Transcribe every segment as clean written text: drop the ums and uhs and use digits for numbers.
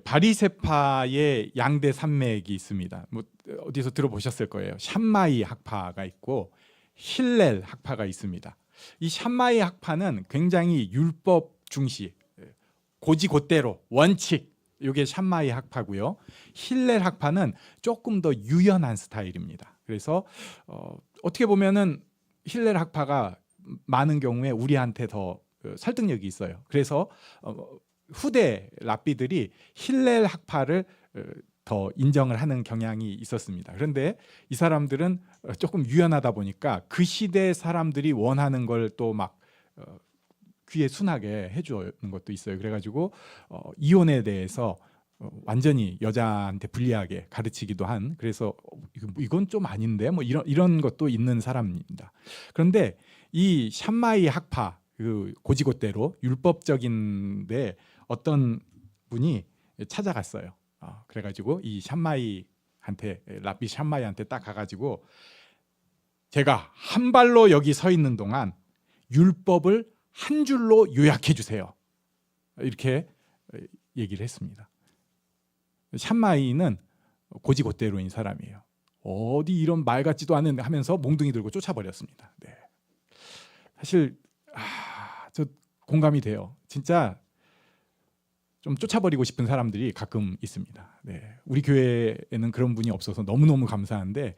바리새파의 양대 산맥이 있습니다. 뭐 어디서 들어보셨을 거예요. 샴마이 학파가 있고 힐렐 학파가 있습니다. 이 샴마이 학파는 굉장히 율법 중시, 고지곧대로 원칙, 이게 샴마이 학파고요. 힐렐 학파는 조금 더 유연한 스타일입니다. 그래서 어떻게 보면은 힐렐 학파가 많은 경우에 우리한테 더 설득력이 있어요. 그래서 후대 랍비들이 힐렐 학파를 더 인정을 하는 경향이 있었습니다. 그런데 이 사람들은 조금 유연하다 보니까 그 시대 사람들이 원하는 걸 또 막 귀에 순하게 해주는 것도 있어요. 그래가지고 이혼에 대해서 완전히 여자한테 불리하게 가르치기도 한, 그래서 이건 좀 아닌데 뭐 이런 것도 있는 사람입니다. 그런데 이 샴마이 학파, 그 고지곧대로 율법적인데 어떤 분이 찾아갔어요. 그래가지고 이 샴마이한테, 랍비 샴마이한테 딱 가가지고 제가 한 발로 여기 서 있는 동안 율법을 한 줄로 요약해 주세요. 이렇게 얘기를 했습니다. 샴마이는 고지곧대로인 사람이에요. 어디 이런 말 같지도 않은 하면서 몽둥이 들고 쫓아버렸습니다. 네. 사실 저 공감이 돼요. 진짜 좀 쫓아버리고 싶은 사람들이 가끔 있습니다. 네. 우리 교회에는 그런 분이 없어서 너무너무 감사한데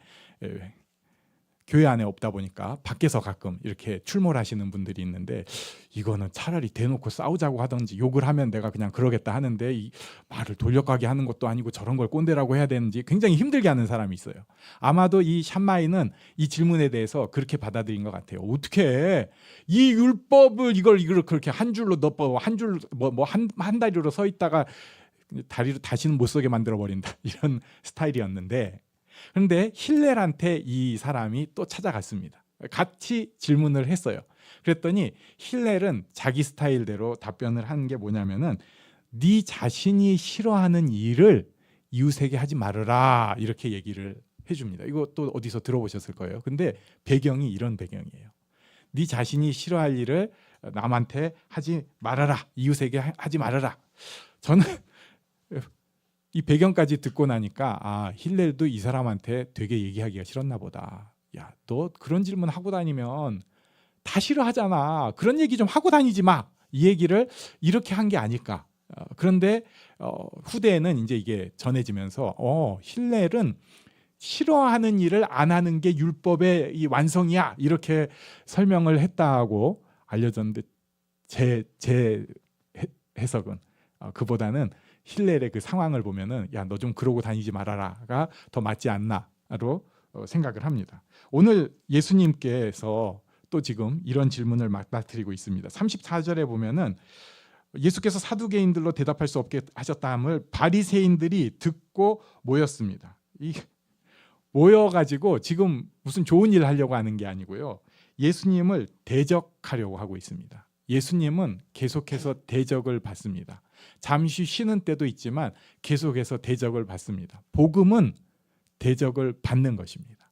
교회 안에 없다 보니까 밖에서 가끔 이렇게 출몰하시는 분들이 있는데, 이거는 차라리 대놓고 싸우자고 하든지 욕을 하면 내가 그냥 그러겠다 하는데 이 말을 돌려가게 하는 것도 아니고 저런 걸 꼰대라고 해야 되는지 굉장히 힘들게 하는 사람이 있어요. 아마도 이 샴마이는 이 질문에 대해서 그렇게 받아들인 것 같아요. 어떻게 이 율법을 이걸 그렇게 한 줄로 넣어 한 줄 한 다리로 서 있다가 다리로 다시는 못 서게 만들어 버린다, 이런 스타일이었는데, 그런데 힐렐한테 이 사람이 또 찾아갔습니다. 같이 질문을 했어요. 그랬더니 힐렐은 자기 스타일대로 답변을 한 게 뭐냐면은 네 자신이 싫어하는 일을 이웃에게 하지 말아라, 이렇게 얘기를 해줍니다. 이거 또 어디서 들어보셨을 거예요. 근데 배경이 이런 배경이에요. 네 자신이 싫어할 일을 남한테 하지 말아라, 이웃에게 하지 말아라. 저는 이 배경까지 듣고 나니까 힐렐도 이 사람한테 되게 얘기하기가 싫었나 보다. 야, 너 그런 질문 하고 다니면 다 싫어하잖아. 그런 얘기 좀 하고 다니지 마. 이 얘기를 이렇게 한 게 아닐까. 그런데 후대에는 이제 이게 전해지면서 힐렐은 싫어하는 일을 안 하는 게 율법의 이 완성이야, 이렇게 설명을 했다고 알려졌는데, 제 해석은 그보다는 힐렐의 그 상황을 보면은 야, 너 좀 그러고 다니지 말아라가 더 맞지 않나로 생각을 합니다. 오늘 예수님께서 또 지금 이런 질문을 맞닥뜨리고 있습니다. 34절에 보면은 예수께서 사두개인들로 대답할 수 없게 하셨다함을 바리새인들이 듣고 모였습니다. 이 모여가지고 지금 무슨 좋은 일 하려고 하는 게 아니고요, 예수님을 대적하려고 하고 있습니다. 예수님은 계속해서 대적을 받습니다. 잠시 쉬는 때도 있지만 계속해서 대적을 받습니다. 복음은 대적을 받는 것입니다.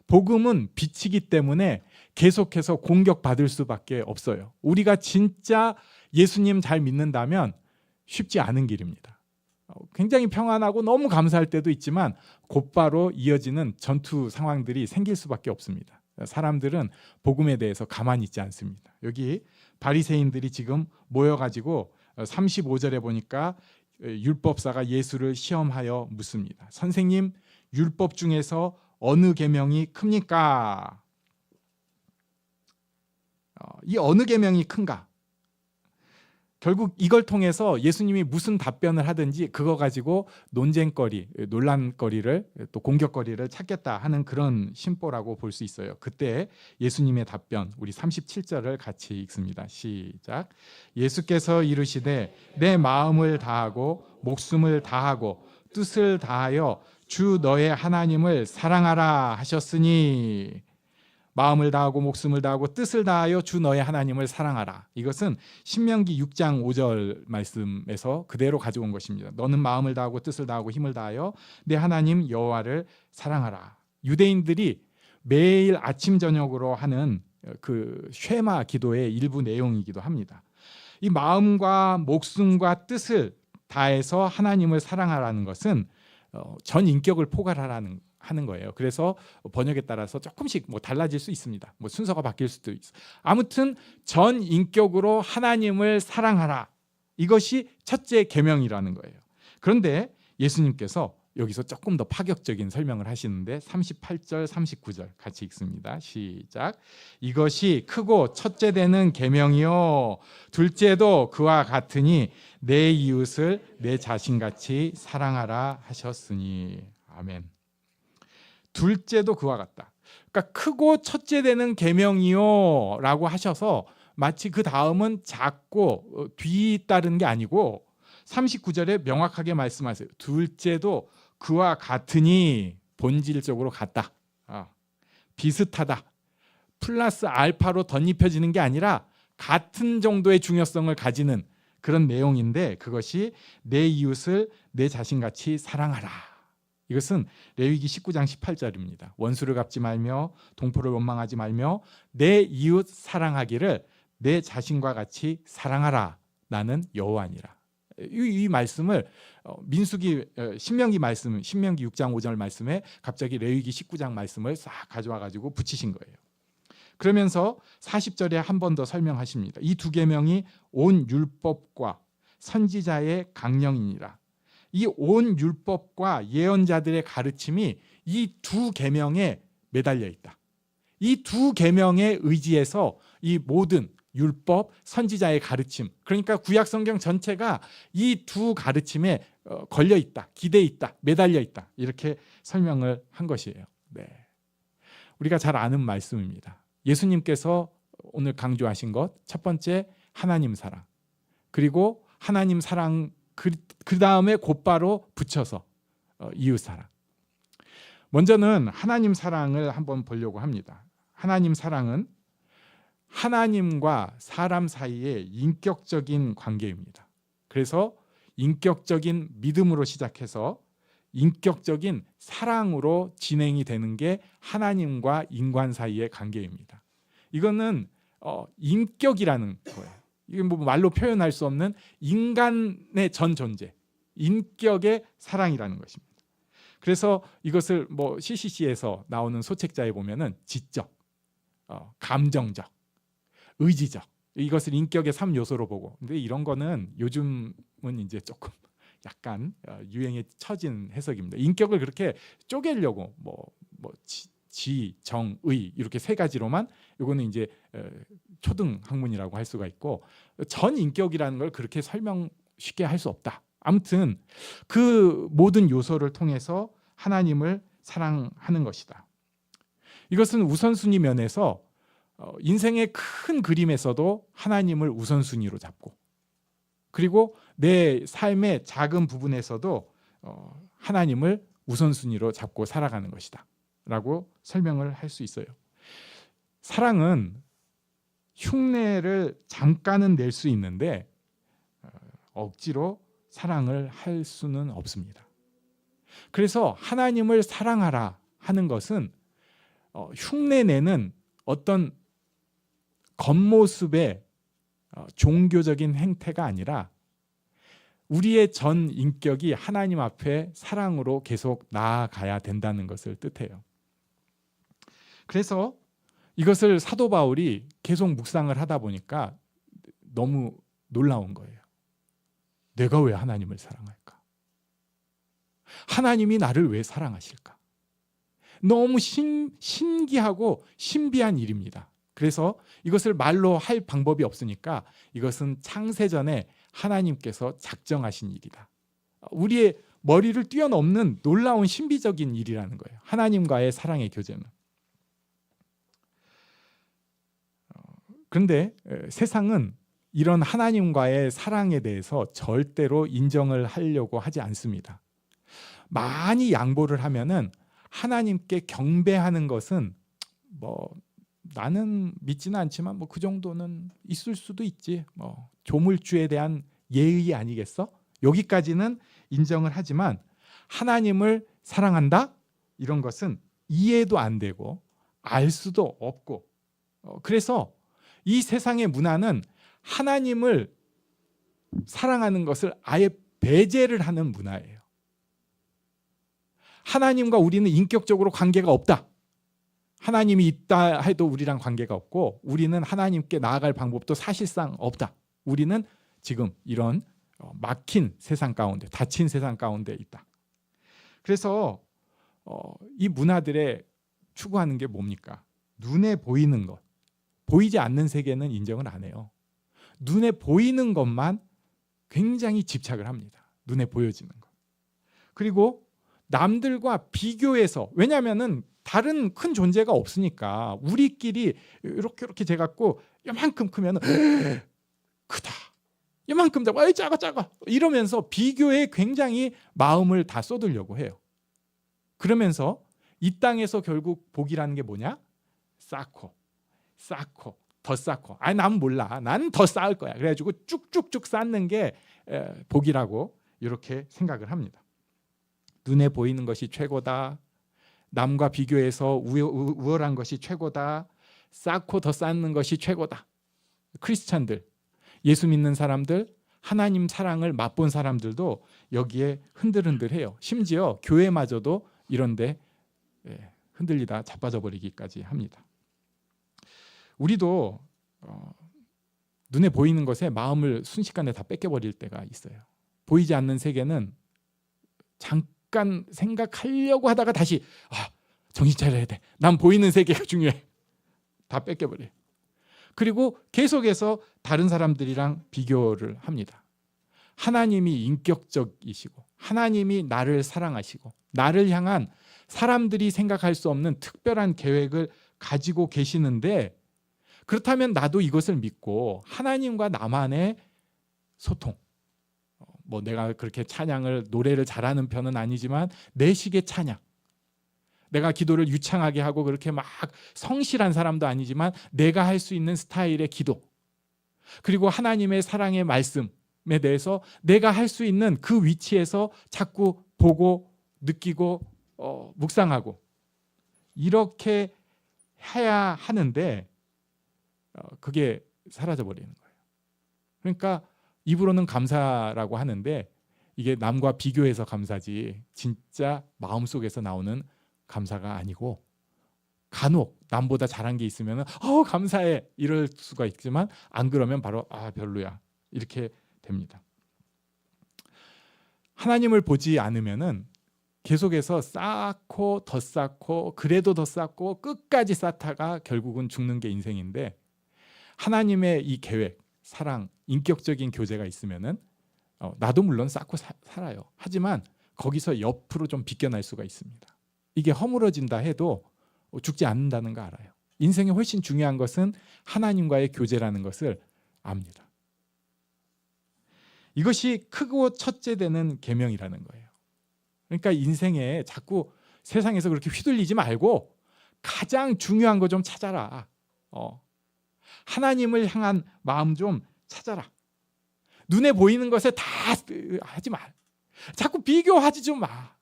복음은 빛이기 때문에 계속해서 공격받을 수밖에 없어요. 우리가 진짜 예수님 잘 믿는다면 쉽지 않은 길입니다. 굉장히 평안하고 너무 감사할 때도 있지만 곧바로 이어지는 전투 상황들이 생길 수밖에 없습니다. 사람들은 복음에 대해서 가만히 있지 않습니다. 여기 바리새인들이 지금 모여가지고 35절에 보니까 율법사가 예수를 시험하여 묻습니다. 선생님, 율법 중에서 어느 계명이 큽니까? 이 어느 계명이 큰가? 결국 이걸 통해서 예수님이 무슨 답변을 하든지 그거 가지고 논쟁거리, 논란거리를, 또 공격거리를 찾겠다 하는 그런 심보라고 볼 수 있어요. 그때 예수님의 답변, 우리 37절을 같이 읽습니다. 시작. 예수께서 이르시되 내 마음을 다하고 목숨을 다하고 뜻을 다하여 주 너의 하나님을 사랑하라 하셨으니, 마음을 다하고 목숨을 다하고 뜻을 다하여 주 너의 하나님을 사랑하라. 이것은 신명기 6장 5절 말씀에서 그대로 가져온 것입니다. 너는 마음을 다하고 뜻을 다하고 힘을 다하여 내 하나님 여호와를 사랑하라. 유대인들이 매일 아침 저녁으로 하는 그 쉐마 기도의 일부 내용이기도 합니다. 이 마음과 목숨과 뜻을 다해서 하나님을 사랑하라는 것은 전 인격을 포괄하라는 하는 거예요. 그래서 번역에 따라서 조금씩 뭐 달라질 수 있습니다. 뭐 순서가 바뀔 수도 있어. 아무튼 전 인격으로 하나님을 사랑하라. 이것이 첫째 계명이라는 거예요. 그런데 예수님께서 여기서 조금 더 파격적인 설명을 하시는데 38절, 39절 같이 읽습니다. 시작. 이것이 크고 첫째 되는 계명이요 둘째도 그와 같으니 내 이웃을 내 자신같이 사랑하라 하셨으니. 아멘. 둘째도 그와 같다. 그러니까 크고 첫째 되는 계명이요 라고 하셔서 마치 그 다음은 작고 뒤따른 게 아니고 39절에 명확하게 말씀하세요. 둘째도 그와 같으니 본질적으로 같다. 비슷하다. 플러스 알파로 덧입혀지는 게 아니라 같은 정도의 중요성을 가지는 그런 내용인데 그것이 내 이웃을 내 자신같이 사랑하라. 이것은 레위기 19장 18절입니다. 원수를 갚지 말며 동포를 원망하지 말며 내 이웃 사랑하기를 내 자신과 같이 사랑하라. 나는 여호와니라. 이 말씀을 민수기 신명기 말씀, 신명기 6장 5절 말씀에 갑자기 레위기 19장 말씀을 싹 가져와 가지고 붙이신 거예요. 그러면서 40절에 한 번 더 설명하십니다. 이 두 계명이 온 율법과 선지자의 강령이니라. 이 온 율법과 예언자들의 가르침이 이 두 계명에 매달려 있다. 이 두 계명에 의지해서 이 모든 율법, 선지자의 가르침, 그러니까 구약 성경 전체가 이 두 가르침에 걸려 있다, 기대 있다, 매달려 있다. 이렇게 설명을 한 것이에요. 네. 우리가 잘 아는 말씀입니다. 예수님께서 오늘 강조하신 것, 첫 번째 하나님 사랑, 그리고 하나님 사랑 그 다음에 곧바로 붙여서 이웃 사랑. 먼저는 하나님 사랑을 한번 보려고 합니다. 하나님 사랑은 하나님과 사람 사이의 인격적인 관계입니다. 그래서 인격적인 믿음으로 시작해서 인격적인 사랑으로 진행이 되는 게 하나님과 인간 사이의 관계입니다. 이거는 인격이라는 거예요. 이게 뭐 말로 표현할 수 없는 인간의 전 존재, 인격의 사랑이라는 것입니다. 그래서 이것을 뭐 CCC에서 나오는 소책자에 보면은 지적, 감정적, 의지적, 이것을 인격의 3요소로 보고. 근데 이런 거는 요즘은 이제 조금 약간 유행에 처진 해석입니다. 인격을 그렇게 쪼개려고 지, 정, 의 이렇게 세 가지로만, 이거는 이제 초등 학문이라고 할 수가 있고, 전 인격이라는 걸 그렇게 설명 쉽게 할 수 없다. 아무튼 그 모든 요소를 통해서 하나님을 사랑하는 것이다. 이것은 우선순위 면에서 인생의 큰 그림에서도 하나님을 우선순위로 잡고, 그리고 내 삶의 작은 부분에서도 하나님을 우선순위로 잡고 살아가는 것이다 라고 설명을 할 수 있어요. 사랑은 흉내를 잠깐은 낼 수 있는데 억지로 사랑을 할 수는 없습니다. 그래서 하나님을 사랑하라 하는 것은 흉내내는 어떤 겉모습의 종교적인 행태가 아니라 우리의 전 인격이 하나님 앞에 사랑으로 계속 나아가야 된다는 것을 뜻해요. 그래서 이것을 사도 바울이 계속 묵상을 하다 보니까 너무 놀라운 거예요. 내가 왜 하나님을 사랑할까? 하나님이 나를 왜 사랑하실까? 너무 신기하고 신비한 일입니다. 그래서 이것을 말로 할 방법이 없으니까 이것은 창세전에 하나님께서 작정하신 일이다. 우리의 머리를 뛰어넘는 놀라운 신비적인 일이라는 거예요. 하나님과의 사랑의 교제는. 그런데 세상은 이런 하나님과의 사랑에 대해서 절대로 인정을 하려고 하지 않습니다. 많이 양보를 하면은 하나님께 경배하는 것은 나는 믿지는 않지만 그 정도는 있을 수도 있지. 조물주에 대한 예의 아니겠어? 여기까지는 인정을 하지만 하나님을 사랑한다? 이런 것은 이해도 안 되고 알 수도 없고, 그래서 이 세상의 문화는 하나님을 사랑하는 것을 아예 배제를 하는 문화예요. 하나님과 우리는 인격적으로 관계가 없다. 하나님이 있다 해도 우리랑 관계가 없고 우리는 하나님께 나아갈 방법도 사실상 없다. 우리는 지금 이런 막힌 세상 가운데, 닫힌 세상 가운데 있다. 그래서 이 문화들에 추구하는 게 뭡니까? 눈에 보이는 것. 보이지 않는 세계는 인정을 안 해요. 눈에 보이는 것만 굉장히 집착을 합니다. 눈에 보여지는 것. 그리고 남들과 비교해서, 왜냐하면은 다른 큰 존재가 없으니까 우리끼리 이렇게 재갖고 이만큼 크면 크다. 이만큼 작아. 작아. 이러면서 비교에 굉장히 마음을 다 쏟으려고 해요. 그러면서 이 땅에서 결국 복이라는 게 뭐냐? 쌓고 더 쌓고. 난 몰라. 난 더 쌓을 거야. 그래가지고 쭉쭉쭉 쌓는 게 복이라고 이렇게 생각을 합니다. 눈에 보이는 것이 최고다. 남과 비교해서 우월한 것이 최고다. 쌓고 더 쌓는 것이 최고다. 크리스찬들, 예수 믿는 사람들, 하나님 사랑을 맛본 사람들도 여기에 흔들흔들해요. 심지어 교회마저도 이런데 흔들리다 자빠져 버리기까지 합니다. 우리도 눈에 보이는 것에 마음을 순식간에 다 뺏겨버릴 때가 있어요. 보이지 않는 세계는 잠깐 생각하려고 하다가 다시 정신 차려야 돼. 난 보이는 세계가 중요해. 다 뺏겨버려요. 그리고 계속해서 다른 사람들이랑 비교를 합니다. 하나님이 인격적이시고 하나님이 나를 사랑하시고 나를 향한 사람들이 생각할 수 없는 특별한 계획을 가지고 계시는데, 그렇다면 나도 이것을 믿고 하나님과 나만의 소통, 내가 그렇게 찬양을, 노래를 잘하는 편은 아니지만 내 식의 찬양, 내가 기도를 유창하게 하고 그렇게 막 성실한 사람도 아니지만 내가 할 수 있는 스타일의 기도, 그리고 하나님의 사랑의 말씀에 대해서 내가 할 수 있는 그 위치에서 자꾸 보고 느끼고 묵상하고 이렇게 해야 하는데 그게 사라져 버리는 거예요. 그러니까 입으로는 감사라고 하는데 이게 남과 비교해서 감사지 진짜 마음속에서 나오는 감사가 아니고, 간혹 남보다 잘한 게 있으면 감사해 이럴 수가 있지만 안 그러면 바로 별로야 이렇게 됩니다. 하나님을 보지 않으면은 계속해서 쌓고 더 쌓고 그래도 더 쌓고 끝까지 쌓다가 결국은 죽는 게 인생인데, 하나님의 이 계획, 사랑, 인격적인 교제가 있으면은 나도 물론 쌓고 살아요. 하지만 거기서 옆으로 좀 비껴날 수가 있습니다. 이게 허물어진다 해도 죽지 않는다는 거 알아요. 인생에 훨씬 중요한 것은 하나님과의 교제라는 것을 압니다. 이것이 크고 첫째 되는 계명이라는 거예요. 그러니까 인생에 자꾸 세상에서 그렇게 휘둘리지 말고 가장 중요한 거 좀 찾아라. 하나님을 향한 마음 좀 찾아라. 눈에 보이는 것에 다 하지 마. 자꾸 비교하지 좀 마.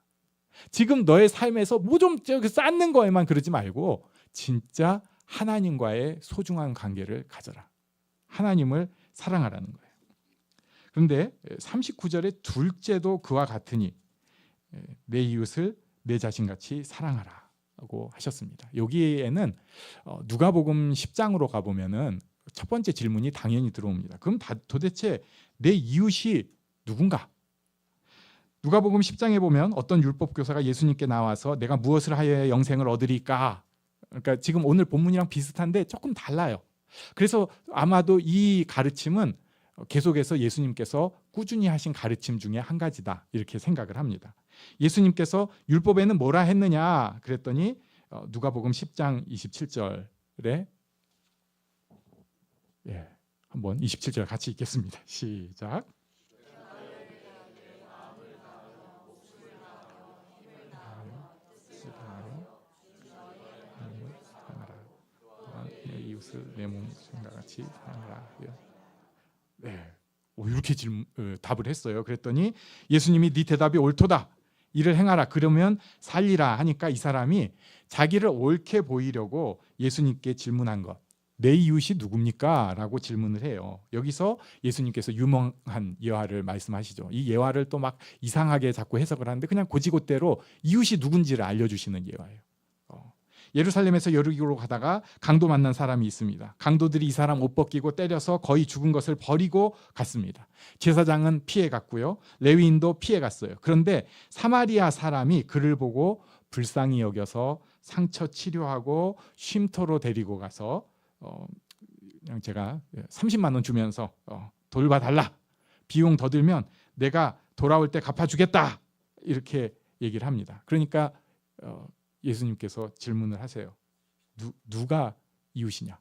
지금 너의 삶에서 뭐 좀 쌓는 거에만 그러지 말고 진짜 하나님과의 소중한 관계를 가져라. 하나님을 사랑하라는 거예요. 그런데 39절의 둘째도 그와 같으니 내 이웃을 내 자신같이 사랑하라고 하셨습니다. 여기에는 누가복음 10장으로 가보면은 첫 번째 질문이 당연히 들어옵니다. 그럼 도대체 내 이웃이 누군가? 누가복음 10장에 보면 어떤 율법 교사가 예수님께 나와서 내가 무엇을 하여야 영생을 얻으리까? 그러니까 지금 오늘 본문이랑 비슷한데 조금 달라요. 그래서 아마도 이 가르침은 계속해서 예수님께서 꾸준히 하신 가르침 중에 한 가지다 이렇게 생각을 합니다. 예수님께서 율법에는 뭐라 했느냐 그랬더니 누가복음 10장 27절에 한번 27절 같이 읽겠습니다. 시작. 내 이웃을 내 몸과 같이 사랑하라. 이렇게 답을 했어요. 그랬더니 예수님이 네 대답이 옳도다. 이를 행하라. 그러면 살리라 하니까 이 사람이 자기를 옳게 보이려고 예수님께 질문한 것. 내 이웃이 누굽니까? 라고 질문을 해요. 여기서 예수님께서 유명한 예화를 말씀하시죠. 이 예화를 또 막 이상하게 자꾸 해석을 하는데 그냥 곧이곧대로 이웃이 누군지를 알려주시는 예화예요. 예루살렘에서 여리고로 가다가 강도 만난 사람이 있습니다. 강도들이 이 사람 옷 벗기고 때려서 거의 죽은 것을 버리고 갔습니다. 제사장은 피해 갔고요. 레위인도 피해 갔어요. 그런데 사마리아 사람이 그를 보고 불쌍히 여겨서 상처 치료하고 쉼터로 데리고 가서 그냥 제가 30만 원 주면서 돌봐달라. 비용 더 들면 내가 돌아올 때 갚아주겠다. 이렇게 얘기를 합니다. 그러니까 예수님께서 질문을 하세요. 누가 이웃이냐?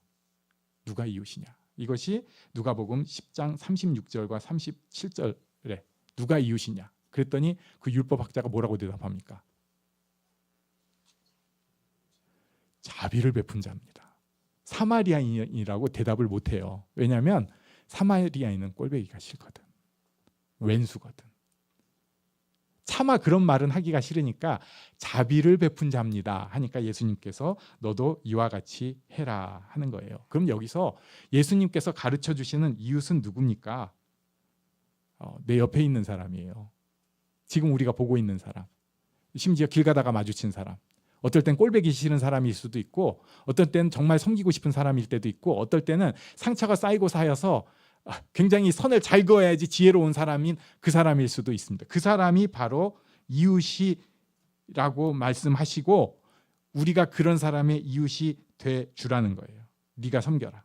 누가 이웃이냐? 이것이 누가복음 10장 36절과 37절에 누가 이웃이냐? 그랬더니 그 율법학자가 뭐라고 대답합니까? 자비를 베푼 자입니다. 사마리아인이라고 대답을 못해요. 왜냐하면 사마리아인은 꼴보기가 싫거든. 왼수거든. 차마 그런 말은 하기가 싫으니까 자비를 베푼 자입니다 하니까 예수님께서 너도 이와 같이 해라 하는 거예요. 그럼 여기서 예수님께서 가르쳐 주시는 이웃은 누굽니까? 내 옆에 있는 사람이에요. 지금 우리가 보고 있는 사람, 심지어 길 가다가 마주친 사람, 어떨 땐 꼴보기 싫은 사람일 수도 있고 어떨 때는 정말 섬기고 싶은 사람일 때도 있고 어떨 때는 상처가 쌓이고 쌓여서 굉장히 선을 잘 그어야지 지혜로운 사람인 그 사람일 수도 있습니다. 그 사람이 바로 이웃이라고 말씀하시고 우리가 그런 사람의 이웃이 돼 주라는 거예요. 네가 섬겨라.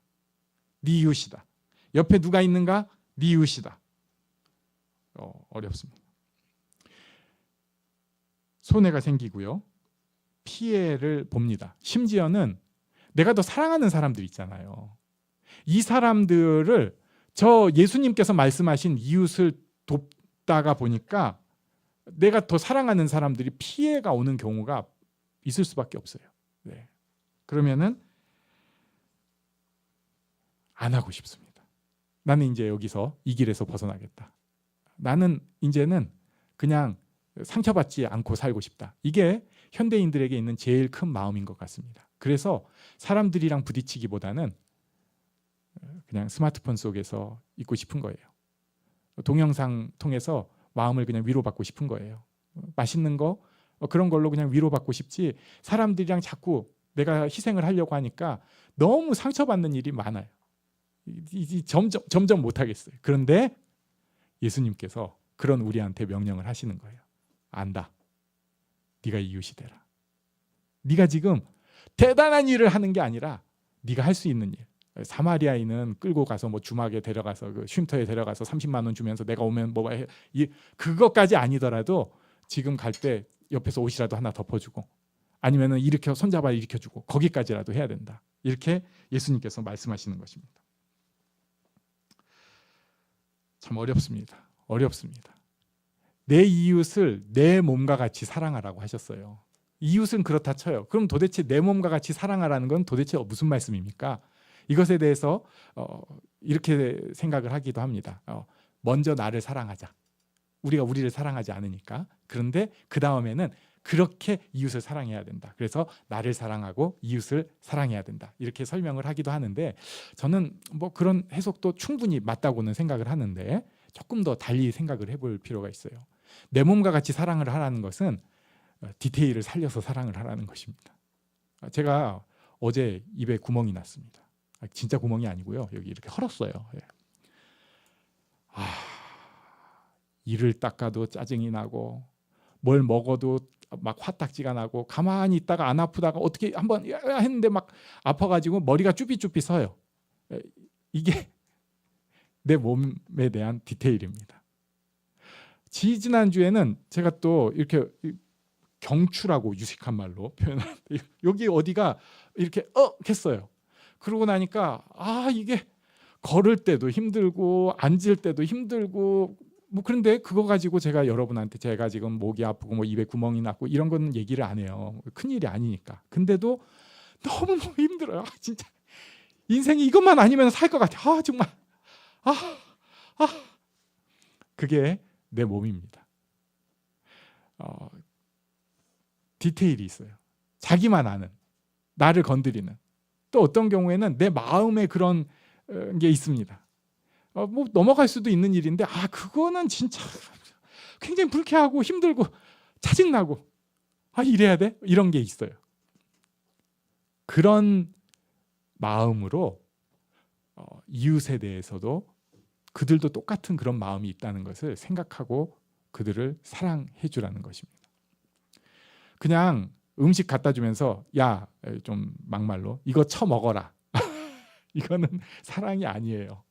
네 이웃이다. 옆에 누가 있는가? 네 이웃이다. 어렵습니다. 손해가 생기고요. 피해를 봅니다. 심지어는 내가 더 사랑하는 사람들 있잖아요. 이 사람들을 저 예수님께서 말씀하신 이웃을 돕다가 보니까 내가 더 사랑하는 사람들이 피해가 오는 경우가 있을 수밖에 없어요. 네. 그러면은 안 하고 싶습니다. 나는 이제 여기서 이 길에서 벗어나겠다. 나는 이제는 그냥 상처받지 않고 살고 싶다. 이게 현대인들에게 있는 제일 큰 마음인 것 같습니다. 그래서 사람들이랑 부딪히기보다는 그냥 스마트폰 속에서 있고 싶은 거예요. 동영상 통해서 마음을 그냥 위로받고 싶은 거예요. 맛있는 거 그런 걸로 그냥 위로받고 싶지 사람들이랑 자꾸 내가 희생을 하려고 하니까 너무 상처받는 일이 많아요. 점점 못하겠어요. 그런데 예수님께서 그런 우리한테 명령을 하시는 거예요. 안다. 네가 이웃이 되라. 네가 지금 대단한 일을 하는 게 아니라 네가 할 수 있는 일. 사마리아인은 끌고 가서 뭐 주막에 데려가서 그 쉼터에 데려가서 30만 원 주면서 내가 오면 뭐 그것까지 아니더라도 지금 갈 때 옆에서 옷이라도 하나 덮어주고 아니면은 일으켜 손잡아 일으켜주고 거기까지라도 해야 된다. 이렇게 예수님께서 말씀하시는 것입니다. 참 어렵습니다. 어렵습니다. 내 이웃을 내 몸과 같이 사랑하라고 하셨어요. 이웃은 그렇다 쳐요. 그럼 도대체 내 몸과 같이 사랑하라는 건 도대체 무슨 말씀입니까? 이것에 대해서 이렇게 생각을 하기도 합니다. 먼저 나를 사랑하자. 우리가 우리를 사랑하지 않으니까. 그런데 그 다음에는 그렇게 이웃을 사랑해야 된다. 그래서 나를 사랑하고 이웃을 사랑해야 된다. 이렇게 설명을 하기도 하는데 저는 뭐 그런 해석도 충분히 맞다고는 생각을 하는데 조금 더 달리 생각을 해볼 필요가 있어요. 내 몸과 같이 사랑을 하라는 것은 디테일을 살려서 사랑을 하라는 것입니다. 제가 어제 입에 구멍이 났습니다. 진짜 구멍이 아니고요. 여기 이렇게 헐었어요. 이를 닦아도 짜증이 나고 뭘 먹어도 막 화딱지가 나고 가만히 있다가 안 아프다가 어떻게 한번 했는데 막 아파가지고 머리가 쭈삣쭈삣 서요. 이게 내 몸에 대한 디테일입니다. 지지난주에는 제가 또 이렇게 경추라고 유식한 말로 표현하는데 여기 어디가 이렇게 했어요. 그러고 나니까 이게 걸을 때도 힘들고 앉을 때도 힘들고 뭐 그런데 그거 가지고 제가 여러분한테 제가 지금 목이 아프고 뭐 입에 구멍이 났고 이런 건 얘기를 안 해요. 큰일이 아니니까. 근데도 너무너무 힘들어요. 진짜 인생이 이것만 아니면 살 것 같아. 정말 그게 내 몸입니다. 디테일이 있어요. 자기만 아는, 나를 건드리는, 또 어떤 경우에는 내 마음에 그런 게 있습니다. 뭐 넘어갈 수도 있는 일인데 그거는 진짜 굉장히 불쾌하고 힘들고 짜증나고 이래야 돼? 이런 게 있어요. 그런 마음으로 이웃에 대해서도 그들도 똑같은 그런 마음이 있다는 것을 생각하고 그들을 사랑해 주라는 것입니다. 그냥 음식 갖다 주면서 야, 좀 막말로 이거 처먹어라. 이거는 사랑이 아니에요.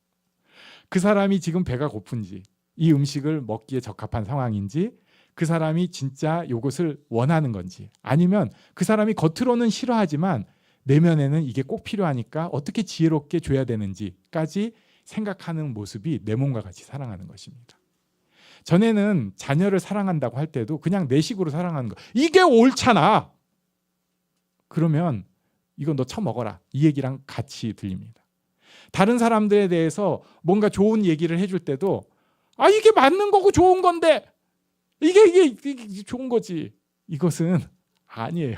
그 사람이 지금 배가 고픈지, 이 음식을 먹기에 적합한 상황인지, 그 사람이 진짜 이것을 원하는 건지, 아니면 그 사람이 겉으로는 싫어하지만 내면에는 이게 꼭 필요하니까 어떻게 지혜롭게 줘야 되는지까지 생각하는 모습이 내 몸과 같이 사랑하는 것입니다. 전에는 자녀를 사랑한다고 할 때도 그냥 내 식으로 사랑하는 거. 이게 옳잖아. 그러면 이거 너 처먹어라. 이 얘기랑 같이 들립니다. 다른 사람들에 대해서 뭔가 좋은 얘기를 해줄 때도 이게 맞는 거고 좋은 건데 이게 좋은 거지. 이것은 아니에요.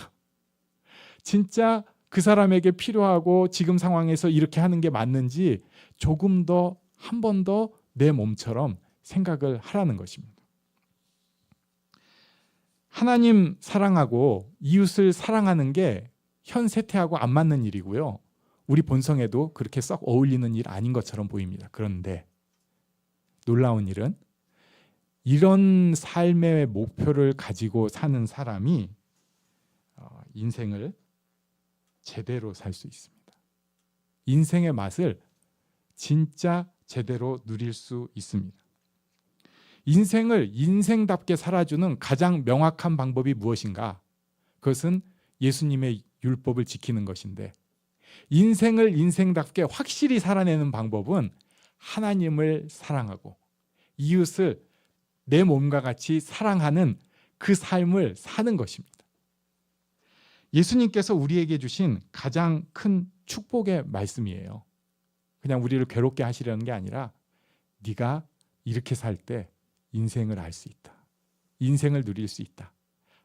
진짜 그 사람에게 필요하고 지금 상황에서 이렇게 하는 게 맞는지 조금 더 한 번 더 내 몸처럼 생각을 하라는 것입니다. 하나님 사랑하고 이웃을 사랑하는 게 현 세태하고 안 맞는 일이고요. 우리 본성에도 그렇게 썩 어울리는 일 아닌 것처럼 보입니다. 그런데 놀라운 일은 이런 삶의 목표를 가지고 사는 사람이 인생을 제대로 살 수 있습니다. 인생의 맛을 진짜 제대로 누릴 수 있습니다. 인생을 인생답게 살아주는 가장 명확한 방법이 무엇인가? 그것은 예수님의 율법을 지키는 것인데, 인생을 인생답게 확실히 살아내는 방법은 하나님을 사랑하고 이웃을 내 몸과 같이 사랑하는 그 삶을 사는 것입니다. 예수님께서 우리에게 주신 가장 큰 축복의 말씀이에요. 그냥 우리를 괴롭게 하시려는 게 아니라 네가 이렇게 살 때 인생을 알 수 있다. 인생을 누릴 수 있다.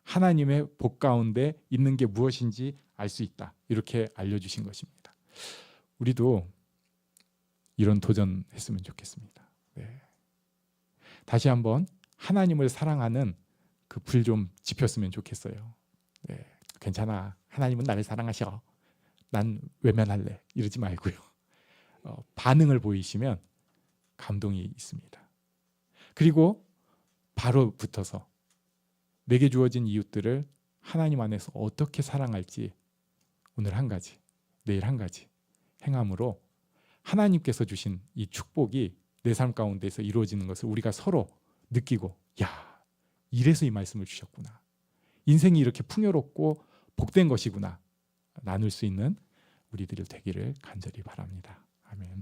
하나님의 복 가운데 있는 게 무엇인지 알 수 있다. 이렇게 알려주신 것입니다. 우리도 이런 도전했으면 좋겠습니다. 네. 다시 한번 하나님을 사랑하는 그 불 좀 지폈으면 좋겠어요. 네. 괜찮아. 하나님은 나를 사랑하셔. 난 외면할래. 이러지 말고요. 반응을 보이시면 감동이 있습니다. 그리고 바로 붙어서 내게 주어진 이웃들을 하나님 안에서 어떻게 사랑할지 오늘 한 가지, 내일 한 가지 행함으로 하나님께서 주신 이 축복이 내 삶 가운데서 이루어지는 것을 우리가 서로 느끼고, 야, 이래서 이 말씀을 주셨구나. 인생이 이렇게 풍요롭고 복된 것이구나. 나눌 수 있는 우리들이 되기를 간절히 바랍니다. 아멘.